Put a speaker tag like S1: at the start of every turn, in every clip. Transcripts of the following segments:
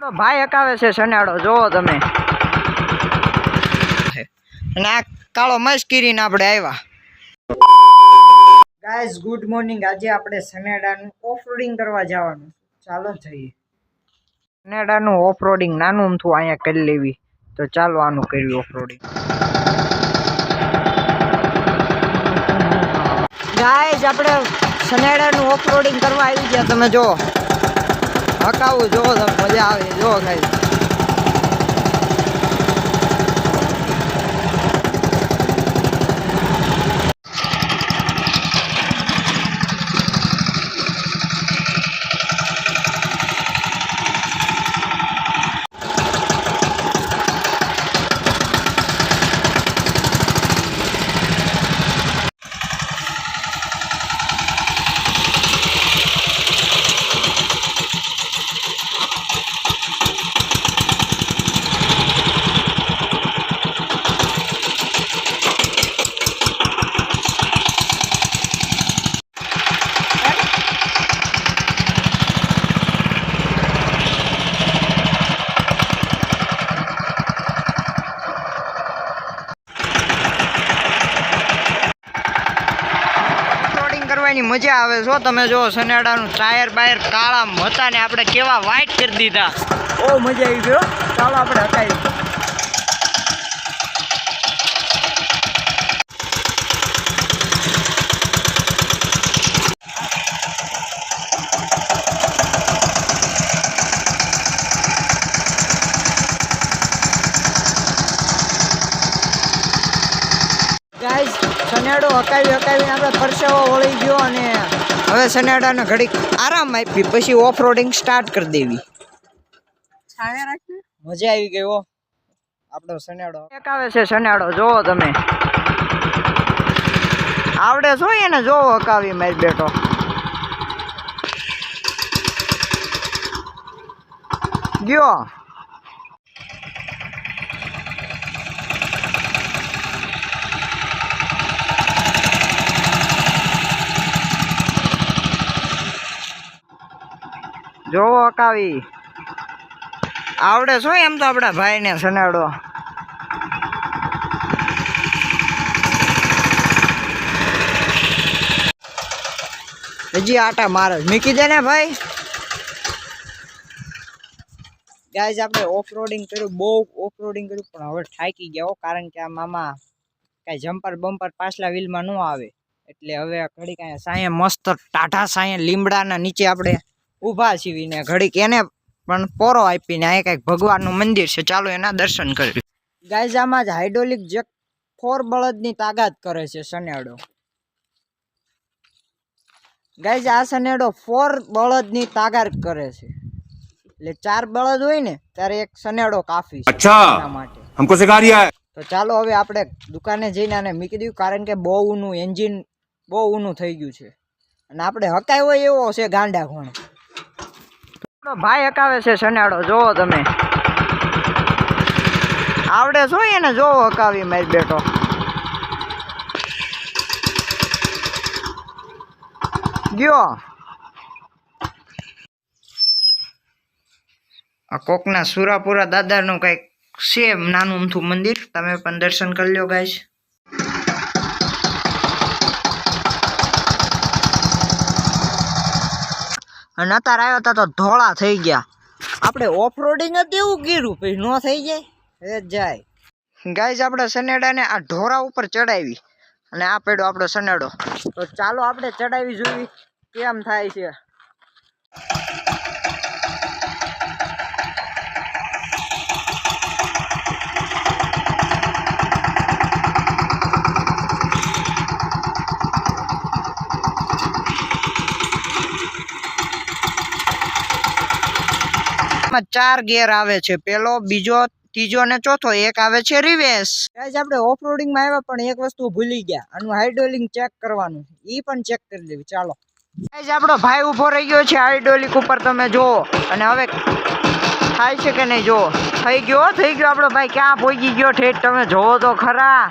S1: ભાઈ હકાવે છે સનાડો જોવો તમે અને આ કાળો મસ્કીરીને આપણે આવ્યા ગાઈસ ગુડ મોર્નિંગ આજે આપણે સનેડાનું ઓફરોડિંગ કરવા જવાનું ચાલો જઈએ સનેડાનું ઓફરોડિંગ નાનું અમથું અહીંયા કરી લેવી તો ચાલો આનું કર્યું ઓફરોડિંગ ગાઈસ આપણે સનેડાનું ઓફરોડિંગ કરવા આવી ગયા તમે જો હકાવું જો તમે મજા આવે જો ગાઈસ કરવાની મજા આવે છો તમે જો સનેડાનું ટાયર બાયર કાળા હતા ને આપણે કેવા વ્હાઈટ કરી દીધા બહુ મજા આવી ગયો ચાલો આપણે હકાવી ગાઈસ સનેડો હકાવીને આપણે પરસેવો વળી ગયો અને હવે સનેડાને ઘડીક આરામ આપી પછી ઓફરોડિંગ સ્ટાર્ટ કરી દેવી મજા આવી ગઈ હો આપણો સનેડો હકાવે છે સનેડો જોવો તમે આવડે છો એને જોવો હકાવી મારી બેટો ગયો જોવો હકાવી આવડે છો એમ તો આપણા ભાઈને સનાડો હજી આટા મારે મૂકી દે ને ભાઈ ગાઈસ આપણે ઓફરોડિંગ કર્યું બહુ ઓફરોડિંગ કર્યું પણ હવે થાકી ગયા કારણ કે આ મામા કાંઈ જમ્પર બમ્પર પાછલા વ્હીલમાં ન આવે એટલે હવે ઘડી કાંઈ સાંયે મસ્ત ટાઢા સાંયે લીમડાના નીચે આપણે ઊભા છીવીને ઘડીક એને પણ પોરો આપીને આ કંઈક ભગવાનનું મંદિર છે ચાલો એના દર્શન કરી ગાઈસ આમાં જ હાઇડ્રોલિક જેક 4 બળદની તાકાત કરે છે સનેડો ગાઈસ આ સનેડો 4 બળદની તાકાત કરે છે એટલે 4 બળદ હોય ને ત્યારે એક સનેડો કાફી છે એના માટે हमको सिखा रिया है તો ચાલો હવે આપણે દુકાને જઈને આને મૂકી દઉં કારણ કે બહુ ઊનું એન્જિન બહુ ઊનું થઈ ગયું છે અને આપણે હકાય હોય એવો છે ગાંડા ઘોણો ભાઈ હકાવે છે સનેડો જોવો તમે આવડે છો એને જોવો હકાવી મારી બેટો ગયો આ કોકના સુરાપુરા દાદાનું કંઈક છે નાનું અમથું મંદિર તમે પણ દર્શન કરી લો ગાઈસ અને અત્યારે આવ્યો હતા તો ધોળા થઈ ગયા આપણે ઓફરોડિંગ હતું એવું કર્યું પછી ન થઈ જાય એ જાય ગાઈસ આપણે સનેડાને આ ઢોરા ઉપર ચડાવી અને આ પડ્યો આપણો સનેડો તો ચાલો આપણે ચડાવી જોઈએ કેમ થાય છે ચાર ગેર આવે છે પેલો બીજો ત્રીજો અને ચોથો એક આવે છે રિવેર્સ ગાઈસ આપણે ઓફરોડિંગ માં આવ્યા પણ એક વસ્તુ ભૂલી ગયા આનું હાઇડ્રોલિક ચેક કરવાનું ઈ પણ ચેક કરી લેવી ચાલો ગાઈસ આપણો ભાઈ ઊભો રહી ગયો છે હાઇડ્રોલિક ઉપર તમે જુઓ અને હવે થાય છે કે નહીં જુઓ થઈ ગયો આપણો ભાઈ ક્યાં પહોંચી ગયો ઠેઠ તમે જોવો તો ખરા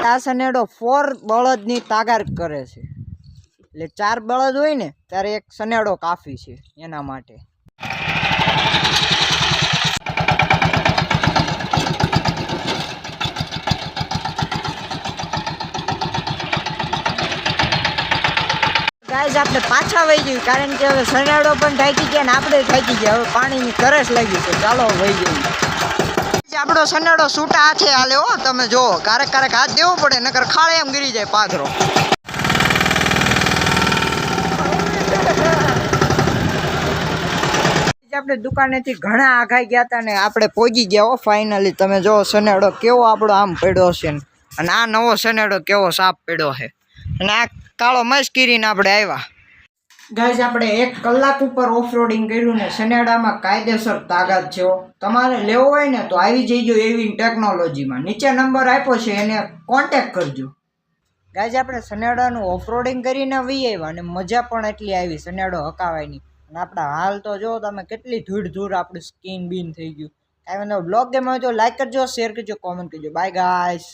S1: આ સનેડો 4 બળદની તાકાત કરે છે એટલે 4 બળદ હોય ને ત્યારે એક સનેડો કાફી છે એના માટે ગાઈઝ આપણે પાછા વહી જઈએ કારણ કે હવે સનેડો પણ થાકી ગયા ને આપણે થાકી ગયા. હવે પાણીની તરસ લાગી છે. ચાલો વહી જઈએ. આપણો સનેડો છૂટા હાથે હાલે હો. તમે જો કારક હાથ દેવો પડે નકર ખાળે એમ ગીરી જાય પાથરો. આપણે દુકાનેથી ઘણા આઘાઈ ગયા હતા ને આપણે પહોંચી ગયા હો ફાઇનલી. તમે જો સનેડો કેવો આપણો આમ પડ્યો છે અને આ નવો સનેડો કેવો સાફ પડ્યો છે અને આ કાળો મસ્ત કરીને આપણે આવ્યા. ગાઈઝ આપણે 1 કલાક ઉપર ઓફરોડિંગ કર્યું ને સનેડામાં કાયદેસર તાકાત છે. તમારે લેવો હોય ને તો આવી જઈજો એવી ટેકનોલોજીમાં. નીચે નંબર આપ્યો છે એને કોન્ટેક્ટ કરજો. ગાઈઝ આપણે સનેડાનું ઓફરોડિંગ કરીને વી આવ્યા અને મજા પણ એટલી આવી સનેડો હકાવાયની. અને આપણા હાલ તો જો તમે કેટલી ધૂળ આપણી સ્કીન બીન થઈ ગયું. કાંઈ વાંધો બ્લોગ ગેમ હોય તો લાઈક કરજો, શેર કરજો, કોમેન્ટ કરજો. Bye guys.